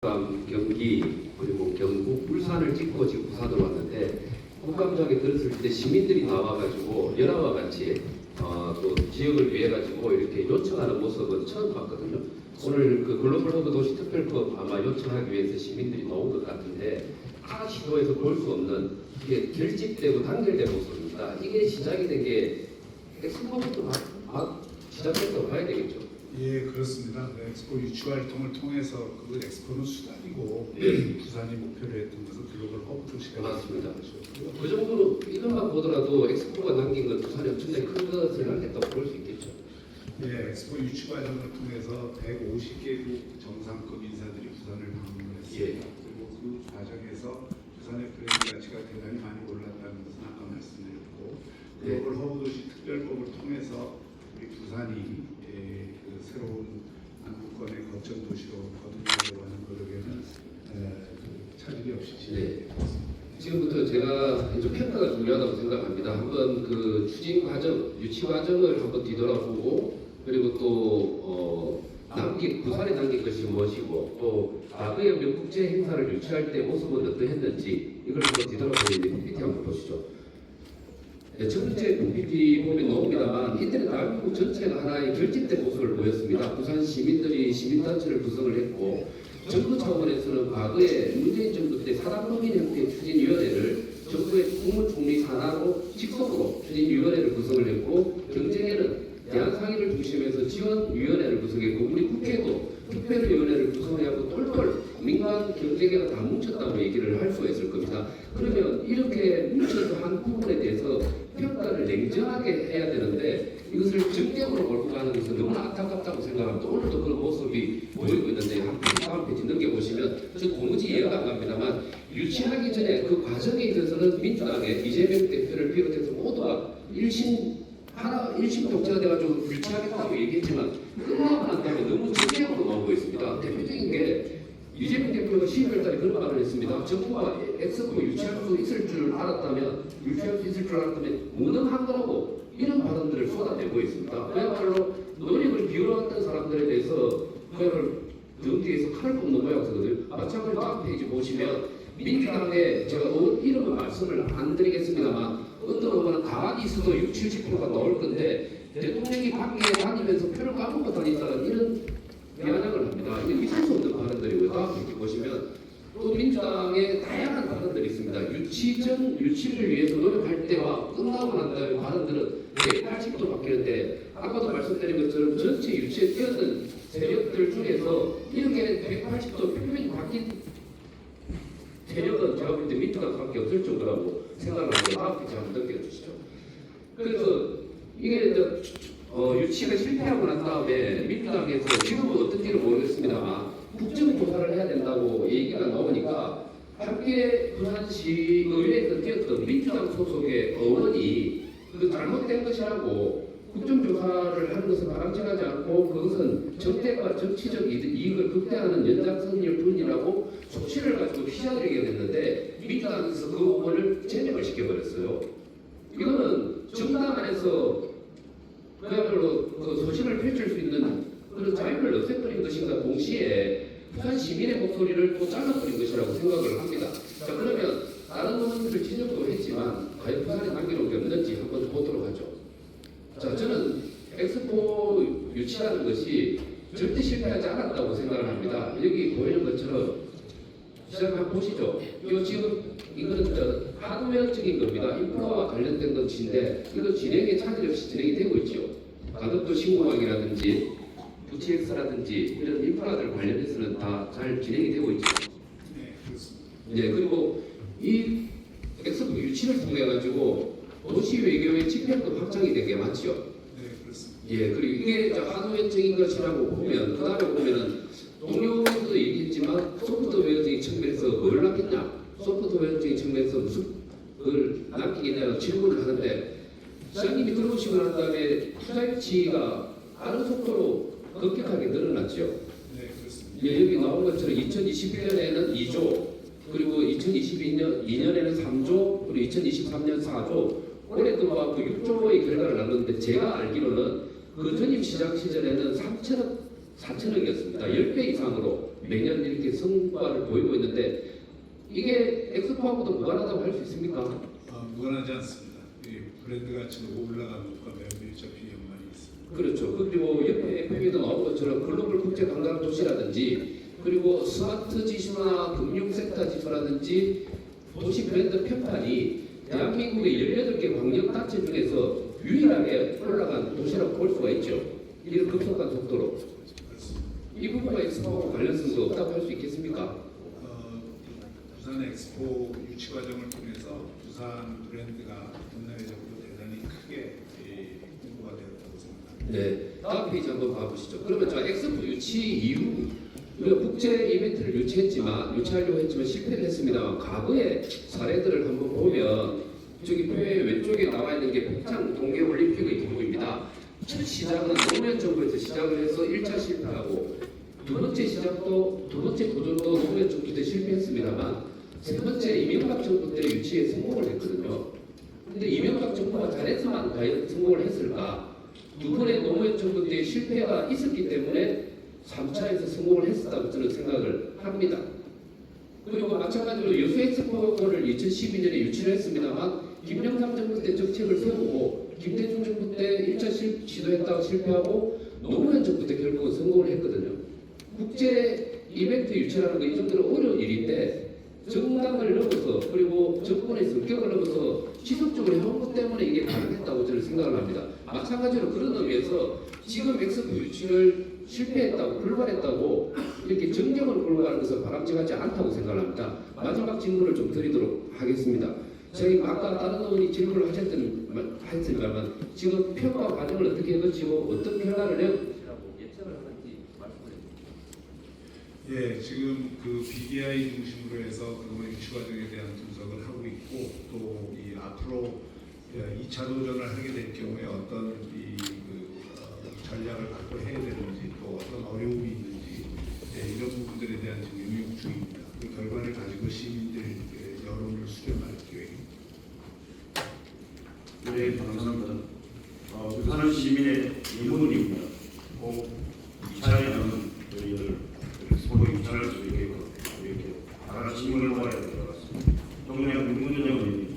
경기 그리고 경북 울산을 찍고 지금 부산으로 왔는데 국감장에 들었을 때 시민들이 나와가지고 연합와 같이 또 지역을 위해 가지고 이렇게 요청하는 모습은 처음 봤거든요. 오늘 그 글로벌 허브 도시 특별법 아마 요청하기 위해서 시민들이 나온 것 같은데 타 시도에서 볼 수 없는 이게 결집되고 단결된 모습입니다. 이게 시작이 된 게 엑스포부터 시작됐다고 봐야 되겠죠. 예, 그렇습니다. 엑스포 유치 활동을 통해서 그 엑스포는 수단이고 부산이 목표로 했던 것은 글로벌 허브 도시가 맞습니다. 그 정도로 이것만 보더라도 엑스포가 남긴 건 부산이 엄청나게 큰 것을 하겠다고 볼 수 있겠죠. 예, 엑스포 유치 과정을 통해서 150개국 정상급 인사들이 부산을 방문했습니다. 예. 그리고 그 과정에서 부산의 브랜드 가치가 대단히 많이 올랐다는 것은 아까 말씀드렸고 글로벌 허브 도시 특별법을 통해서 우리 부산이 그 새로운 남부권의 거점 도시로 거듭나려고 하는 노력에는 차질이 없이 진행되었습니다. 지금부터 제가 이제 평가가 중요하다고 생각합니다. 한번 그 추진 과정, 유치 과정을 한번 뒤돌아보고 그리고 또 부산에 남긴 것이 무엇이고 또 과거에 우리 국제 행사를 유치할 때 모습은 어떠했는지 이걸 한번 뒤돌아보는 PPT 한번 보시죠. 첫 번째 PPT 보면 나옵니다만 이때는 대한민국 전체가 하나의 결집된 모습을 보였습니다. 부산 시민들이 시민단체를 구성을 했고 정부 차원에서는 과거에 문재인 정부 때 사단법인 형태의 추진위원회를 정부의 국무총리 산하로 직속으로 추진위원회를 구성을 했고 경쟁에는 대한상의를 중심해서 지원위원회를 구성했고 우리 국회도 특별위원회를 구성하고 똘똘 민간 경제계가 다 뭉쳤다고 얘기를 할 수가 있을 겁니다. 그러면 이렇게 뭉쳐서 한 부분에 대해서 평가를 냉정하게 해야 되는데 이것을 정쟁으로 몰고 가는 것은 너무나 안타깝다고 생각합니다. 오늘도 그런 모습이 보이고 있는데 다음 페이지 넘겨보시면 저 도무지 이해가 안 갑니다만 유치하기 전에 그 과정에 있어서는 민주당의 이재명 대표를 비롯해서 모두가 일심 독재가 돼가지고 유치하겠다고 얘기했지만 끝나고 난 다음에 너무 정쟁으로 나오고 있습니다. 대표적인 게 이재명 대표가 12월 달에 그런 말을 했습니다. 정부가 엑스포 유치할 수 있을 줄 알았다면 무능한 거라고 이런 발언들을 쏟아내고 있습니다. 그야말로 노력을 기울였던 사람들에 대해서 그야말로 등 뒤에서 칼을 꼽는 모양새거든요. 마찬가지로 다음 페이지 보시면 민주당에 제가 이름은 말씀을 안 드리겠습니다만 어떤 후보는 가만히 있어도 60~70%가 나올 건데 대통령이 밖에 다니면서 표를 까먹고 다닌다는 이런 비아냥을 합니다. 이게 있을 수 없는 발언들이고요. 다음 페이지 보시면 또 민주당의 다양한 발언들이 있습니다. 유치를 위해서 노력할 때와 끝나고 난 다음에 발언들은 180도 바뀌는데 아까도 말씀드린 것처럼 전체 유치에 뛰어든 세력들 중에서 이렇게 180도 표면이 바뀐 세력은 제가 볼 때 민주당밖에 없을 정도라고 생각을 하는데 다음 페이지 한번 넘겨주시죠. 그래서 이게 유치가 실패하고 난 다음에 민주당에서 지금은 어떤지는 모르겠습니다만 국정조사를 해야 된다고 얘기가 나오니까 함께 부산시 의회에서 뛰었던 민주당 소속의 의원이 그 잘못된 것이라고 국정조사를 하는 것은 바람직하지 않고 그것은 정책과 정치적 이익을 극대화하는 연장선일 뿐이라고 수치를 가지고 피자드리게 됐는데 민주당에서 그 의원을 제명을 시켜버렸어요. 이거는 정당 안에서 그야말로 그 소신을 펼칠 수 있는 그런 자유를 없애버린 것인가 동시에 부산 시민의 목소리를 또 잘라버린 것이라고 생각을 합니다. 자 그러면 다른 의원들을 지적도 했지만 과연 부산에 남겨놓은 게 없는지 한번 보도록 하죠. 자 저는 엑스포 유치하는 것이 절대 실패하지 않았다고 생각을 합니다. 여기 보이는 것처럼 시작 한번 보시죠. 이거는 하드웨어적인 겁니다. 인프라와 관련된 것인데 이거 진행에 차질 없이 진행이 되고 있죠. 가덕도 신공항이라든지 부치엑스라든지 이런 인프라들 관련해서는 다 잘 진행이 되고 있죠. 네, 그렇습니다. 네, 그리고 이 엑스포 유치를 통해 가지고 도시 외교의 집행도 확장이 된 게 맞죠. 네, 그렇습니다. 예, 그리고 이게 하드웨어적인 것이라고 보면 그 다음에 보면은 동료에서도 얘기했지만 소프트웨어적인 측면에서 뭘 남겼냐? 소프트웨어적인 측면에서 무슨 그걸 남기겠냐고 질문을 하는데 시장님이 들어오시고 난 다음에 투자 유치가 빠른 속도로 급격하게 늘어났죠. 네, 그렇습니다. 예, 여기 나온 것처럼 2021년에는 2조, 그리고 2022년에는 3조, 그리고 2023년 4조, 올해도 막 6조의 결과를 나눴는데 제가 알기로는 그 전임 시장 시절에는 4천억이었습니다. 10배 이상으로 매년 이렇게 성과를 보이고 있는데 이게 엑스포하고도 무관하다고 할 수 있습니까? 무관하지 않습니다. 이 브랜드 가치가 올라가는 것과 매우 밀접히 연관이 있습니다. 그렇죠. 그리고 옆에 FM에도 나온 것처럼 글로벌 국제 관광 도시라든지 그리고 스마트 지수나 금융센터 지수라든지 도시 브랜드 평판이 대한민국의 18개 광역단체 중에서 유일하게 올라간 도시라고 볼 수가 있죠. 이런 급속한 속도로. 이 부분과 엑스포하고 관련성도 없다고 할 수 있겠습니까? 부산 엑스포 유치 과정을 통해서 부산 브랜드가 국내외적으로 대단히 크게 홍보가 되었다고 생각합니다. 네, 다음 페이지 한번 봐보시죠. 그러면 저 엑스포 유치 이후 우리가 국제 이벤트를 유치하려고 했지만 실패를 했습니다만 과거의 사례들을 한번 보면 저기 표의 왼쪽에 나와 있는 게 평창 동계올림픽의 경우입니다. 첫 시작은 노무현 정부에서 시작을 해서 1차 실패하고 두 번째 도전도 노무현 정부 때 실패했습니다만 세 번째 이명박 정부 때 유치에 성공을 했거든요. 근데 이명박 정부가 잘해서만 과연 성공을 했을까? 두 번의 노무현 정부 때 실패가 있었기 때문에 3차에서 성공을 했었다고 저는 생각을 합니다. 그리고 마찬가지로 여수 엑스포를 2012년에 유치를 했습니다만 김영삼 정부 때 정책을 세우고 김대중 정부 때 1차 시도했다가 실패하고 노무현 정부 때 결국은 성공을 했거든요. 국제 이벤트 유치라는 거 이 정도로 어려운 일인데 정당을 넘어서 그리고 정권의 성격을 넘어서 지속적으로 해온 것 때문에 이게 가능했다고 저는 생각을 합니다. 마찬가지로 그런 의미에서 지금 엑스포 유치를 실패했다고 불발했다고 이렇게 정경을 걸고 가는 것은 바람직하지 않다고 생각합니다. 마지막 질문을 좀 드리도록 하겠습니다. 저희 아까 다른 의원이 질문을 하셨지만 지금 평가 과정을 어떻게 거치고 어떤 평가를 내리라고 예측을 하는지 말씀해 주십시오. 예, 지금 그 BDI 중심으로 해서 그 유치 과정에 대한 분석을 하고 있고 또 이 앞으로 2차 도전을 하게 될 경우에 어떤 전략을 갖고 해야 되는지 또 어떤 어려움이 있는지 이런 부분들에 대한 지금 응용 중입니다. 그 결과를 가지고 시민들 여론을 수렴할 계획입니다. 네, 감사합니다. 부산 시민의 의문입니다. 꼭 2차에는 저희들 엑스포 2차를 수 있게 이렇게 다 같이 힘을 모아야 될 것 같습니다. 정량 문근영 의원님.